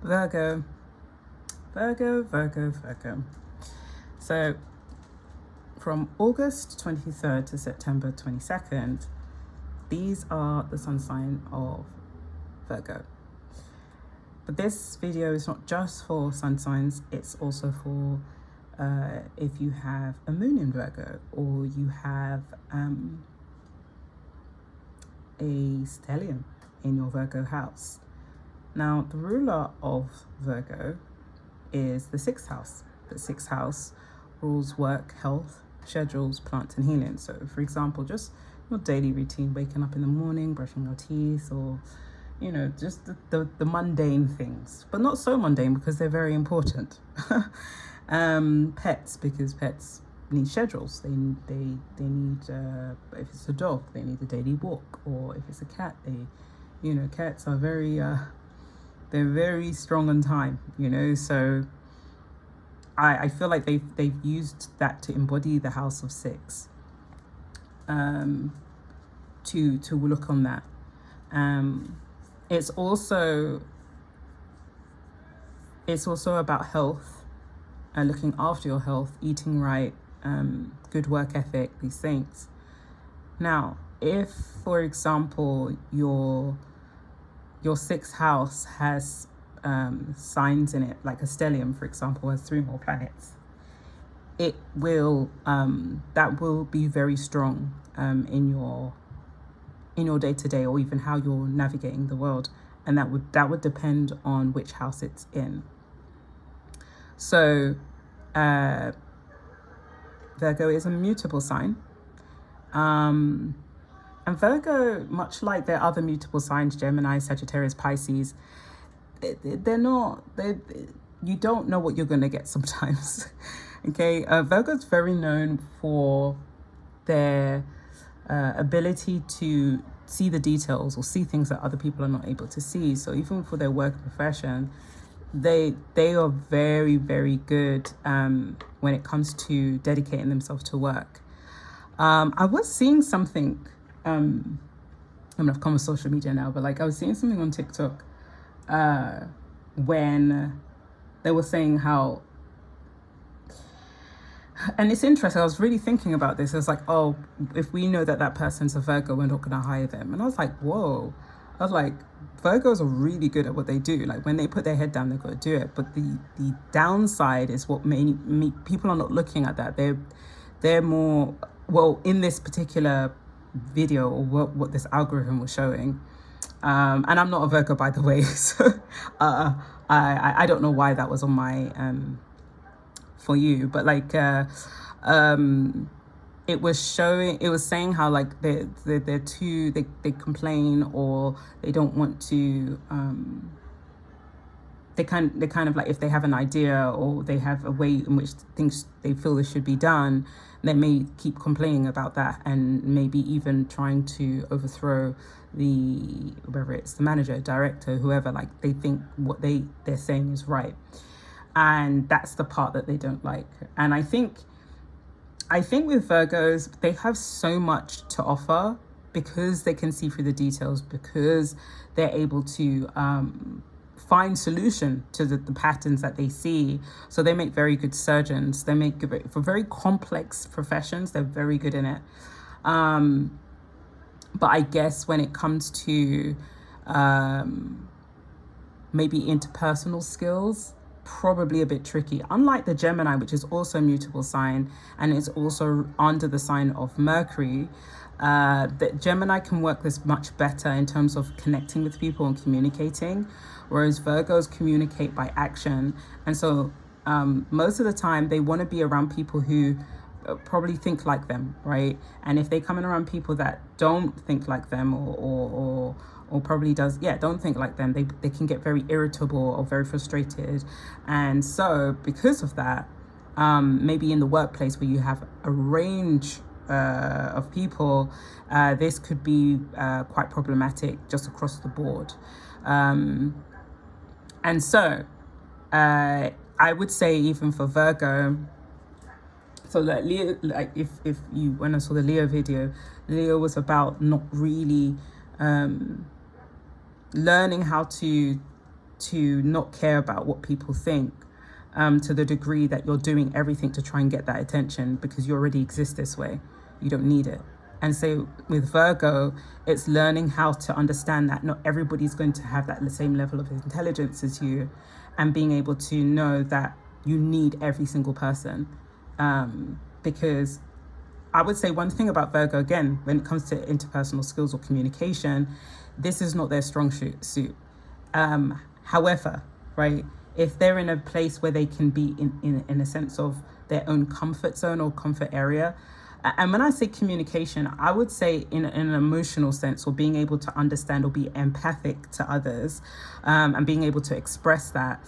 Virgo, Virgo, Virgo, Virgo. So from August 23rd to September 22nd, these are the sun sign of Virgo. But this video is not just for sun signs, it's also for if you have a moon in Virgo, or you have a stellium in your Virgo house. Now, the ruler of Virgo is the sixth house. The sixth house rules work, health, schedules, plants, and healing. So, for example, just your daily routine, waking up in the morning, brushing your teeth, or just the mundane things, but not so mundane because they're very important. Pets, because pets need schedules. They need if it's a dog, they need a daily walk, or if it's a cat, cats are very they're very strong on time. So I feel like they've used that to embody the house of six, to look on that. It's also about health, looking after your health, eating right, good work ethic, these things. Now, if, for example, your sixth house has signs in it, like a stellium, for example, has 3 more planets, it will that will be very strong in your day-to-day, or even how you're navigating the world, and that would depend on which house it's in. So Virgo is a mutable sign, and Virgo, much like their other mutable signs, Gemini, Sagittarius, Pisces, you don't know what you're going to get sometimes. Okay, Virgo's very known for their ability to see the details, or see things that other people are not able to see. So even for their work and profession, they are very, very good when it comes to dedicating themselves to work. I was seeing something, I've come with social media now, but I was seeing something on TikTok when they were saying how, and it's interesting, I was really thinking about this. I was like, oh, if we know that person's a Virgo, we're not going to hire them. And I was like, whoa. I was like, Virgos are really good at what they do. Like, when they put their head down, they've got to do it. But the downside is what many people are not looking at that. They're more, well, in this particular video, or what this algorithm was showing. And I'm not a Virgo, by the way. So I don't know why that was on my for you, but it was saying how they're too, they complain, or they don't want to they kind of like, if they have an idea, or they have a way in which things they feel they should be done, they may keep complaining about that, and maybe even trying to overthrow whether it's the manager, director, whoever. Like, they think what they're saying is right, and that's the part that they don't like. And I think with Virgos, they have so much to offer because they can see through the details, because they're able to find solution to the patterns that they see. So they make very good surgeons. They make for very complex professions, they're very good in it. But I guess when it comes to maybe interpersonal skills, probably a bit tricky. Unlike the Gemini, which is also a mutable sign and is also under the sign of Mercury, the Gemini can work this much better in terms of connecting with people and communicating, whereas Virgos communicate by action. And so most of the time they want to be around people who probably think like them, right? And if they come in around people that don't think like them, or probably don't think like them, they can get very irritable or very frustrated. And so because of that, maybe in the workplace where you have a range of people, this could be quite problematic just across the board. And so I would say, even for Virgo, so that Leo, if you, when I saw the Leo video, Leo was about not really learning how to to not care about what people think, to the degree that you're doing everything to try and get that attention because you already exist this way. You don't need it. And so with Virgo, it's learning how to understand that not everybody's going to have that same level of intelligence as you, and being able to know that you need every single person. Because I would say one thing about Virgo, again, when it comes to interpersonal skills or communication, this is not their strong suit. However, right, if they're in a place where they can be in a sense of their own comfort zone or comfort area, and when I say communication, I would say in an emotional sense, or being able to understand or be empathic to others, and being able to express that,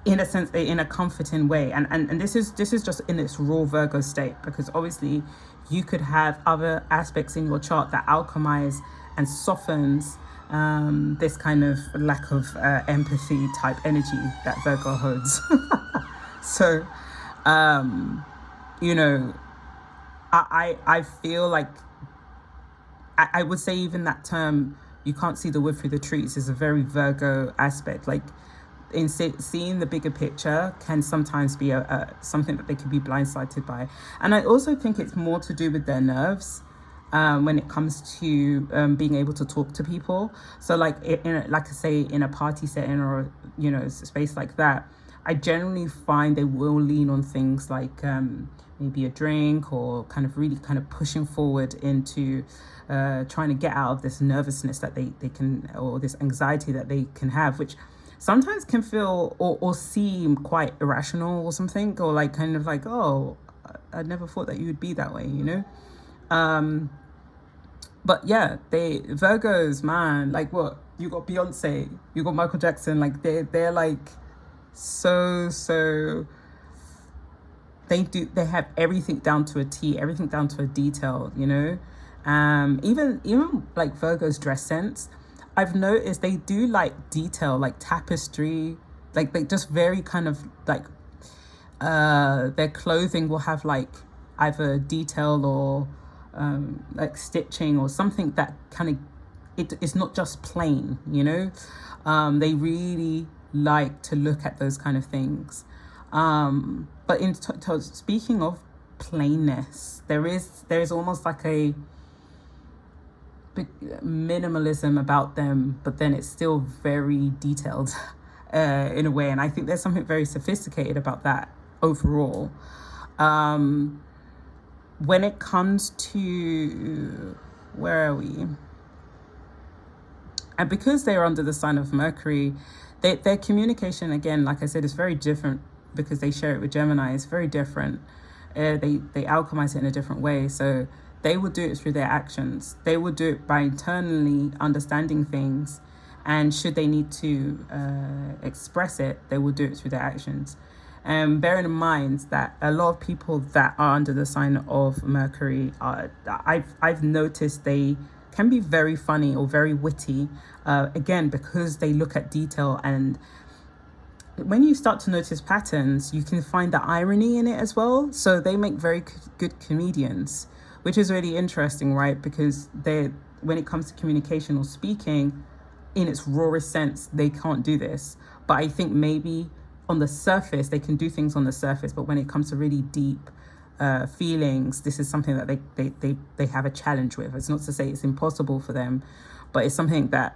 in a sense, in a comforting way. And this is just in its raw Virgo state, because obviously you could have other aspects in your chart that alchemize and softens this kind of lack of empathy type energy that Virgo holds. So, I feel like I would say even that term, you can't see the wood through the trees, is a very Virgo aspect. Like, in seeing the bigger picture can sometimes be something that they can be blindsided by. And I also think it's more to do with their nerves, when it comes to being able to talk to people. So like like I say, in a party setting or space like that, I generally find they will lean on things like maybe a drink, or kind of really kind of pushing forward into trying to get out of this nervousness that they can, or this anxiety that they can have, which sometimes can feel or seem quite irrational or something, or like kind of like, oh, I never thought that you would be that way, but yeah, Virgos, man, like, what, you got Beyonce, you got Michael Jackson, like they're like so they have everything down to a T, everything down to a detail, even like Virgo's dress sense, I've noticed they do like detail, like tapestry, like they just very kind of like their clothing will have like either detail or like stitching or something that kind of, it's not just plain, they really like to look at those kind of things. But speaking of plainness, there is almost like a big minimalism about them, but then it's still very detailed in a way, and I think there's something very sophisticated about that overall. When it comes to, where are we? And because they're under the sign of Mercury, their communication, again, like I said, is very different, because they share it with Gemini. It's very different. They alchemize it in a different way. So they will do it through their actions. They will do it by internally understanding things, and should they need to express it, they will do it through their actions. Bearing in mind that a lot of people that are under the sign of Mercury I've noticed they can be very funny or very witty, again, because they look at detail. And when you start to notice patterns, you can find the irony in it as well. So they make very good comedians, which is really interesting, right? Because when it comes to communication or speaking, in its rawest sense, they can't do this. But I think maybe on the surface, they can do things on the surface. But when it comes to really deep feelings, this is something that they have a challenge with. It's not to say it's impossible for them, but it's something that,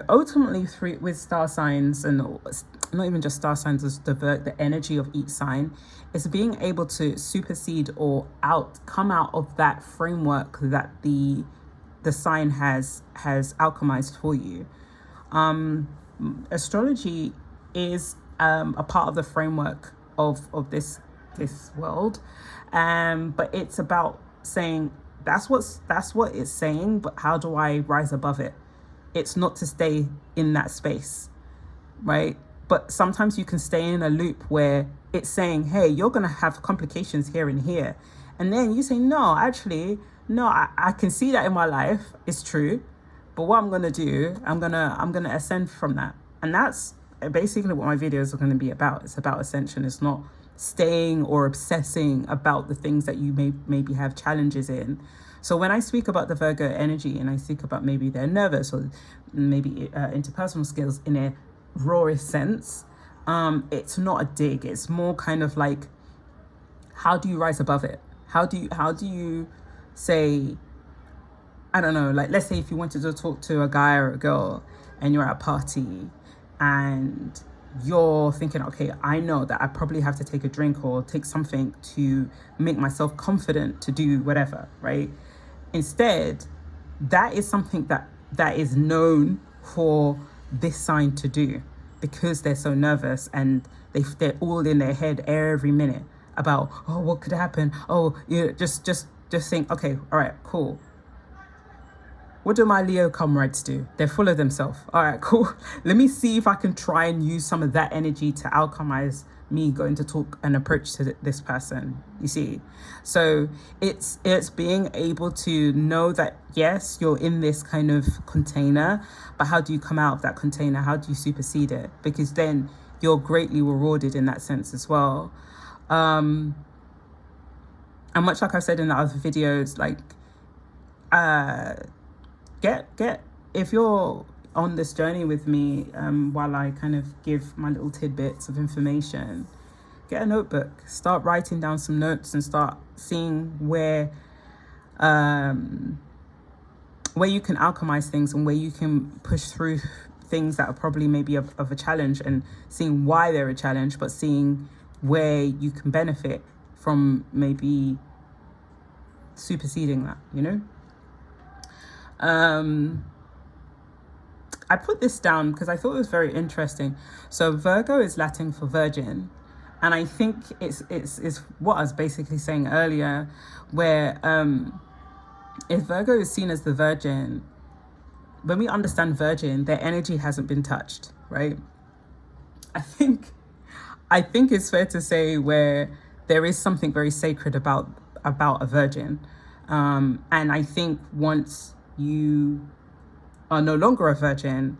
ultimately with star signs, and not even just star signs, is the energy of each sign is being able to supersede or come out of that framework that the sign has alchemized for you. Astrology is a part of the framework of this world, but it's about saying that's what it's saying, but how do I rise above it? It's not to stay in that space, right? But sometimes you can stay in a loop where it's saying, hey, you're gonna have complications here and here, and then you say, no, actually, no, I can see that in my life, it's true, but what I'm gonna do, I'm gonna ascend from that. And that's basically what my videos are going to be about. It's about ascension. It's not staying or obsessing about the things that you maybe have challenges in. So when I speak about the Virgo energy and I speak about maybe they're nervous or maybe interpersonal skills in a rawest sense, it's not a dig. It's more kind of like, how do you rise above it? How do you say, I don't know, like, let's say if you wanted to talk to a guy or a girl and you're at a party and you're thinking, okay, I know that I probably have to take a drink or take something to make myself confident to do whatever, right? Instead, that is something that is known for this sign to do, because they're so nervous and they're all in their head every minute about, oh, what could happen? Oh, you just think, okay, all right, cool. What do my Leo comrades do? They're full of themselves. All right, cool. Let me see if I can try and use some of that energy to alchemize me going to talk and approach to this person. You see? So it's being able to know that, yes, you're in this kind of container, but how do you come out of that container? How do you supersede it? Because then you're greatly rewarded in that sense as well. And much like I've said in the other videos, like, get if you're on this journey with me, while I kind of give my little tidbits of information, get a notebook, start writing down some notes and start seeing where you can alchemize things and where you can push through things that are probably maybe of a challenge, and seeing why they're a challenge, but seeing where you can benefit from maybe superseding that, you know? I put this down because I thought it was very interesting. So Virgo is Latin for virgin, and I think it's what I was basically saying earlier, where if Virgo is seen as the virgin, when we understand virgin, their energy hasn't been touched, right? I think it's fair to say where there is something very sacred about a virgin, and I think once you are no longer a virgin,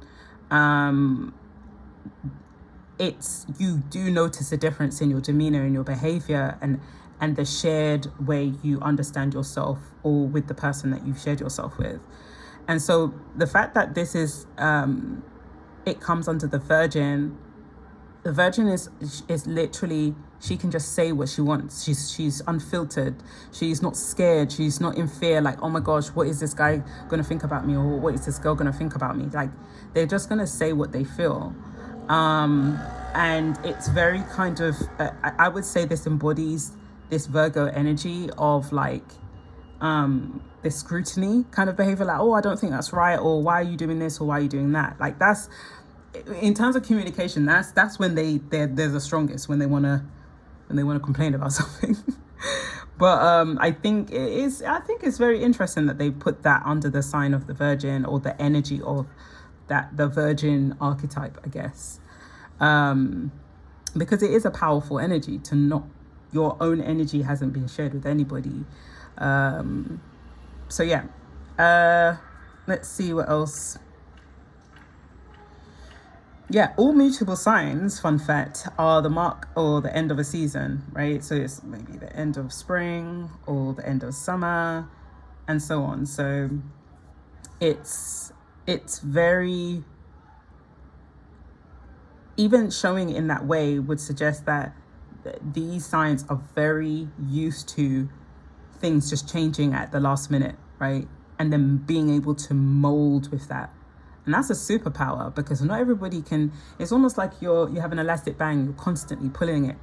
you do notice a difference in your demeanor and your behavior and the shared way you understand yourself, or with the person that you've shared yourself with. And so the fact that this is it comes under the virgin is literally, she can just say what she wants. She's unfiltered. She's not scared. She's not in fear, like, oh my gosh, what is this guy going to think about me? Or what is this girl going to think about me? Like, they're just going to say what they feel. And it's very kind of, I would say this embodies this Virgo energy of like, this scrutiny kind of behavior, like, oh, I don't think that's right, or why are you doing this, or why are you doing that? Like, that's, in terms of communication, that's when they're the strongest, when they want to complain about something. But I think it's very interesting that they put that under the sign of the Virgin, or the energy of that, the Virgin archetype, I guess, because it is a powerful energy to not, your own energy hasn't been shared with anybody. So yeah, let's see what else. Yeah, all mutable signs, fun fact, are the mark or the end of a season, right? So it's maybe the end of spring or the end of summer and so on. So it's very, even showing in that way would suggest that these signs are very used to things just changing at the last minute, right? And then being able to mold with that. And that's a superpower, because not everybody can. It's almost like you have an elastic band, you're constantly pulling it,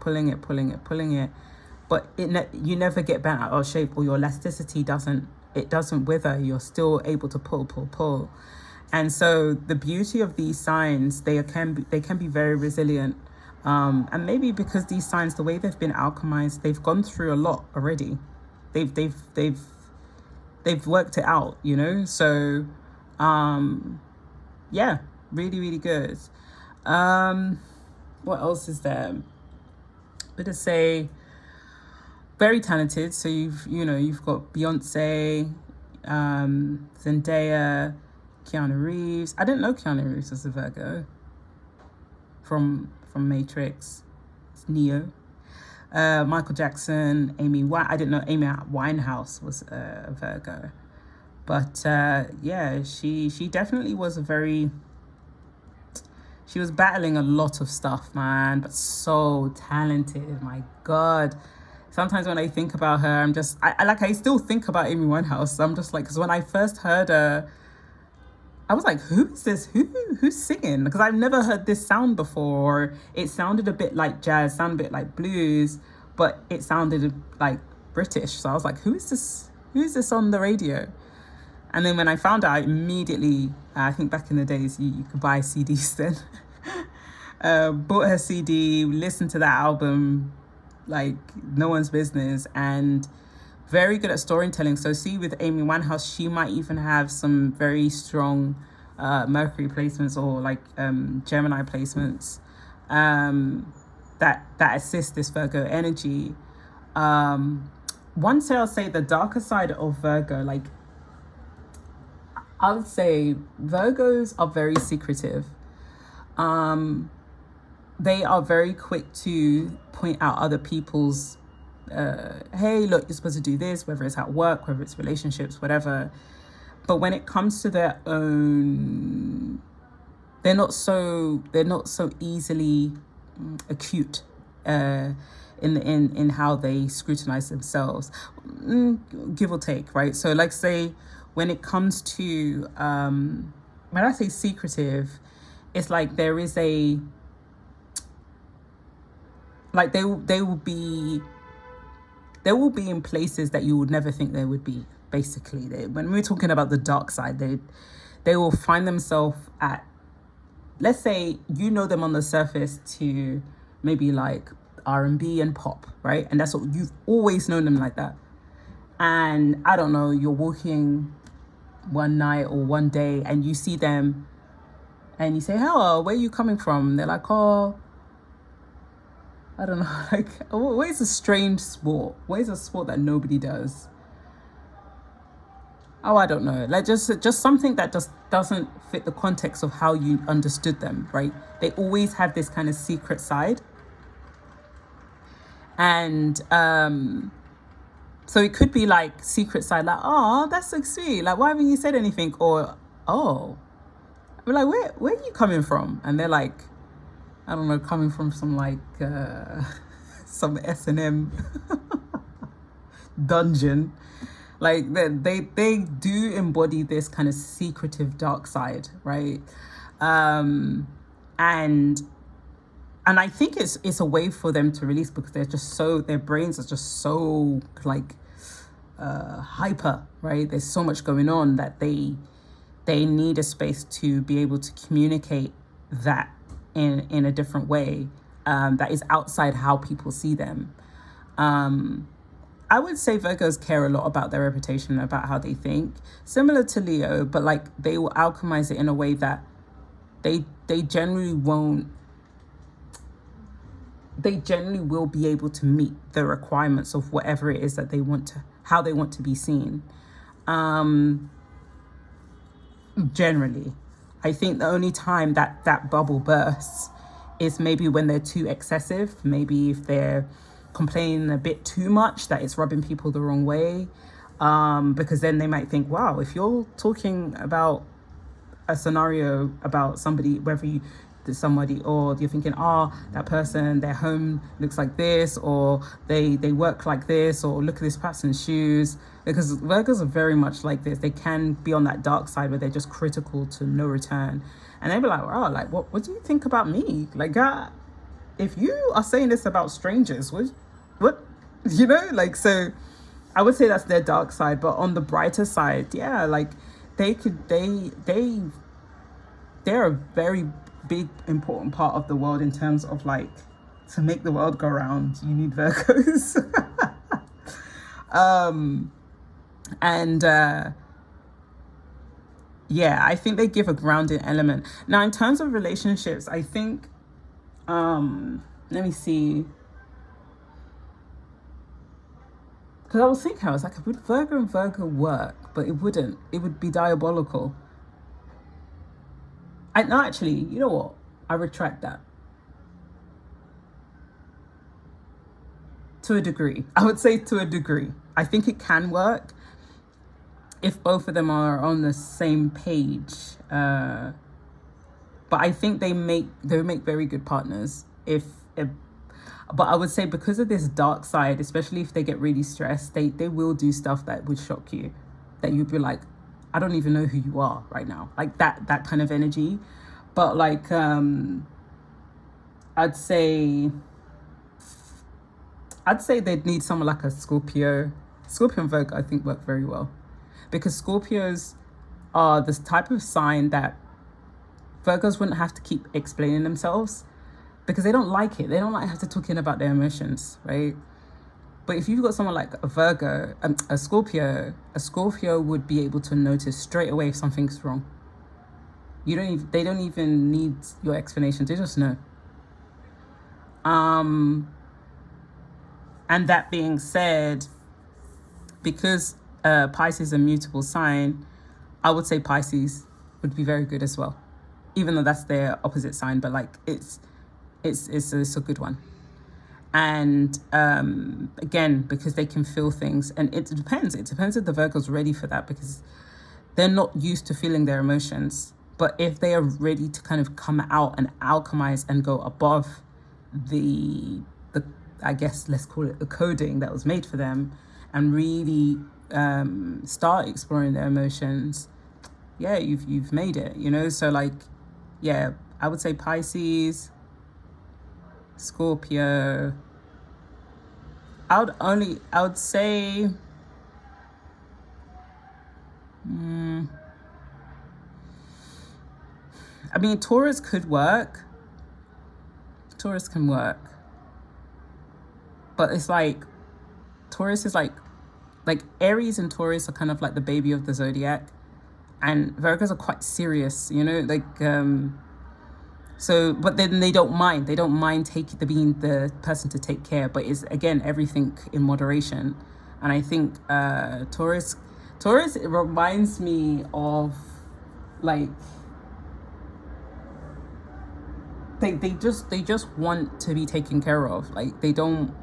but you never get bent out of shape, or your elasticity doesn't wither. You're still able to pull. And so the beauty of these signs, they can be very resilient. And maybe because these signs, the way they've been alchemized, they've gone through a lot already. They've worked it out, you know? So, yeah, really, really good. What else is there? Would I say very talented. So you've got Beyonce, Zendaya, Keanu Reeves. I didn't know Keanu Reeves was a Virgo from Matrix. It's Neo. Michael Jackson, I didn't know Amy Winehouse was a Virgo. But yeah, she definitely was she was battling a lot of stuff, man, but so talented. My God. Sometimes when I think about her, I still think about Amy Winehouse. I'm just like, because when I first heard her, I was like, who is this? Who's singing? Because I've never heard this sound before. It sounded a bit like jazz, sounded a bit like blues, but it sounded like British. So I was like, who is this? Who is this on the radio? And then when I found out, immediately, I think back in the days, you could buy CDs then. Bought her CD, listened to that album like no one's business, and very good at storytelling. So see, with Amy Winehouse, she might even have some very strong Mercury placements or like Gemini placements that assist this Virgo energy. One say I'll say the darker side of Virgo, like I would say Virgos are very secretive. They are very quick to point out other people's, hey, look, you're supposed to do this, whether it's at work, whether it's relationships, whatever. But when it comes to their own, they're not so easily acute in how they scrutinize themselves, give or take, right? So like say, when it comes to, when I say secretive, it's like there is a, like they will be in places that you would never think they would be, basically. When we're talking about the dark side, they will find themselves at, let's say you know them on the surface to maybe like R&B and pop, right? And that's what you've always known them, like that. And I don't know, you're walking one night or one day and you see them and you say, hello, where are you coming from? They're like, oh, I don't know, like, where's a strange sport? Where's a sport that nobody does? Oh, I don't know. Like just something that just doesn't fit the context of how you understood them, right? They always have this kind of secret side. And so it could be like secret side, like, oh, that's so sweet. Like, why haven't you said anything? Or, oh, we're like, where are you coming from? And they're like, I don't know, coming from some like some S&M dungeon. Like they do embody this kind of secretive dark side, right? And I think it's a way for them to release, because their brains are just so like hyper, right? There's so much going on that they need a space to be able to communicate that in a different way that is outside how people see them. I would say Virgos care a lot about their reputation, about how they think, similar to Leo, but like they will alchemize it in a way that they generally will be able to meet the requirements of whatever it is that they want to, how they want to be seen. Generally, I think the only time that bubble bursts is maybe when they're too excessive, maybe if they're complaining a bit too much that it's rubbing people the wrong way, because then they might think, wow, if you're talking about a scenario about somebody, or you're thinking, that person, their home looks like this, or they work like this, or look at this person's shoes, because Virgos are very much like this. They can be on that dark side where they're just critical to no return, and they'll be like, wow, like what do you think about me? Like, if you are saying this about strangers, what you know, like, so I would say that's their dark side. But on the brighter side, yeah, like they're a very big important part of the world in terms of like, to make the world go round, you need Virgos. Yeah, I think they give a grounded element. Now, in terms of relationships, I think let me see, because I was thinking, I was like, would Virgo and Virgo work? But it wouldn't. It would be diabolical. No, actually, you know what? I retract that. To a degree. I would say to a degree. I think it can work if both of them are on the same page. But I think they make very good partners. But I would say because of this dark side, especially if they get really stressed, they will do stuff that would shock you, that you'd be like, I don't even know who you are right now, like that kind of energy. But like I'd say they'd need someone like a Scorpio and Virgo. I think work very well, because Scorpios are this type of sign that Virgos wouldn't have to keep explaining themselves, because they don't like it. They don't like have to talk in about their emotions, right? But if you've got someone like a Virgo, a Scorpio would be able to notice straight away if something's wrong. They don't even need your explanation. They just know. And that being said, because Pisces is a mutable sign, I would say Pisces would be very good as well, even though that's their opposite sign. But like it's a good one. And again, because they can feel things, and it depends if the Virgo's ready for that, because they're not used to feeling their emotions. But if they are ready to kind of come out and alchemize and go above the I guess let's call it the coding that was made for them, and really start exploring their emotions, yeah, you've made it, you know. So like, yeah, I would say Pisces, Scorpio. I would say I mean, Taurus could work. Taurus can work. But it's like, Taurus is like Aries and Taurus are kind of like the baby of the zodiac. And Virgos are quite serious, you know, like, so, but then they don't mind being the person to take care, but it's, again, everything in moderation. And I think, Taurus, it reminds me of like, they just want to be taken care of. Like they can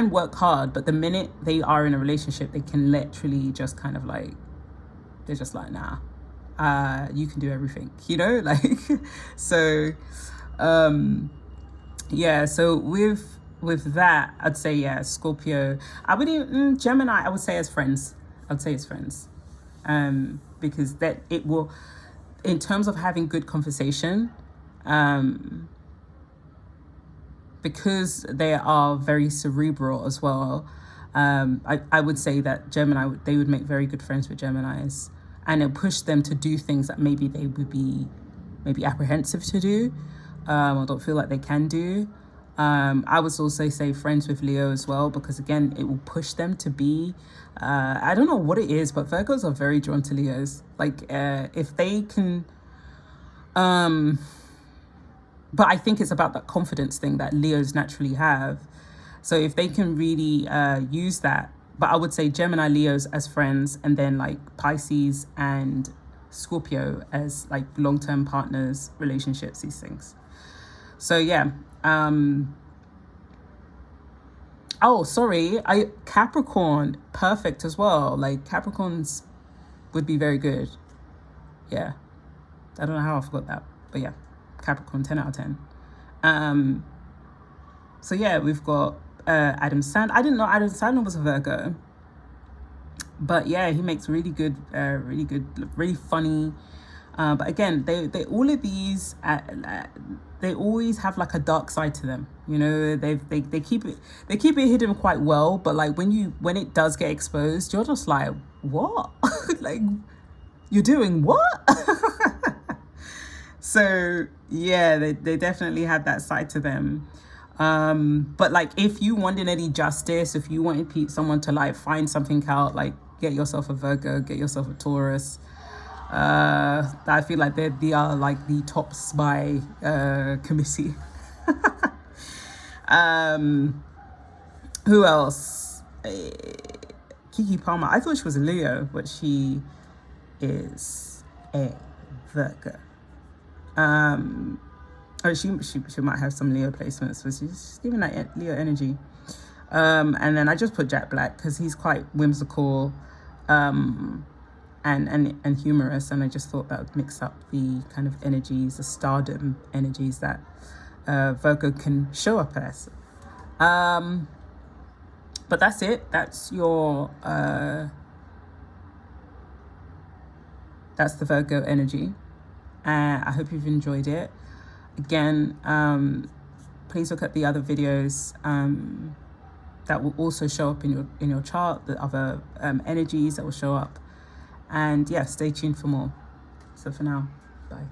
work hard, but the minute they are in a relationship, they can literally just kind of like, they're just like, nah, you can do everything, you know, like, so, yeah, so with that, I'd say, yeah, Scorpio. I would even, Gemini, I would say as friends. Because that it will, in terms of having good conversation, because they are very cerebral as well, I would say that Gemini, they would make very good friends with Geminis, and it'll push them to do things that maybe they would be apprehensive to do, or don't feel like they can do. I would also say friends with Leo as well, because again, it will push them to be, I don't know what it is, but Virgos are very drawn to Leos. Like, if they can, but I think it's about that confidence thing that Leos naturally have. So if they can really use that, but I would say Gemini, Leos as friends, and then like Pisces and Scorpio as like long-term partners, relationships, these things. So yeah. Capricorn, perfect as well. Like Capricorns would be very good. Yeah. I don't know how I forgot that, but yeah, Capricorn, 10 out of 10. So yeah, we've got Adam Sandler. I didn't know Adam Sandler was a Virgo, but yeah, he makes really good, really funny. But again, they all of these, they always have like a dark side to them. You know, they keep it hidden quite well. But like when it does get exposed, you're just like, what? Like, you're doing what? So yeah, they definitely have that side to them. But like, if you wanted any justice, if you wanted someone to like find something out, like get yourself a Virgo, get yourself a Taurus. I feel like they are like the top spy committee. Who else? Kiki Palmer. I thought she was a Leo, but she is a Virgo. Or she might have some Leo placements, but she's giving that Leo energy. And then I just put Jack Black because he's quite whimsical, and humorous, and I just thought that would mix up the kind of energies, the stardom energies that Virgo can show up as. But that's it. That's your that's the Virgo energy. I hope you've enjoyed it. Again, please look at the other videos that will also show up in your chart, the other energies that will show up. And yeah, stay tuned for more. So for now, bye.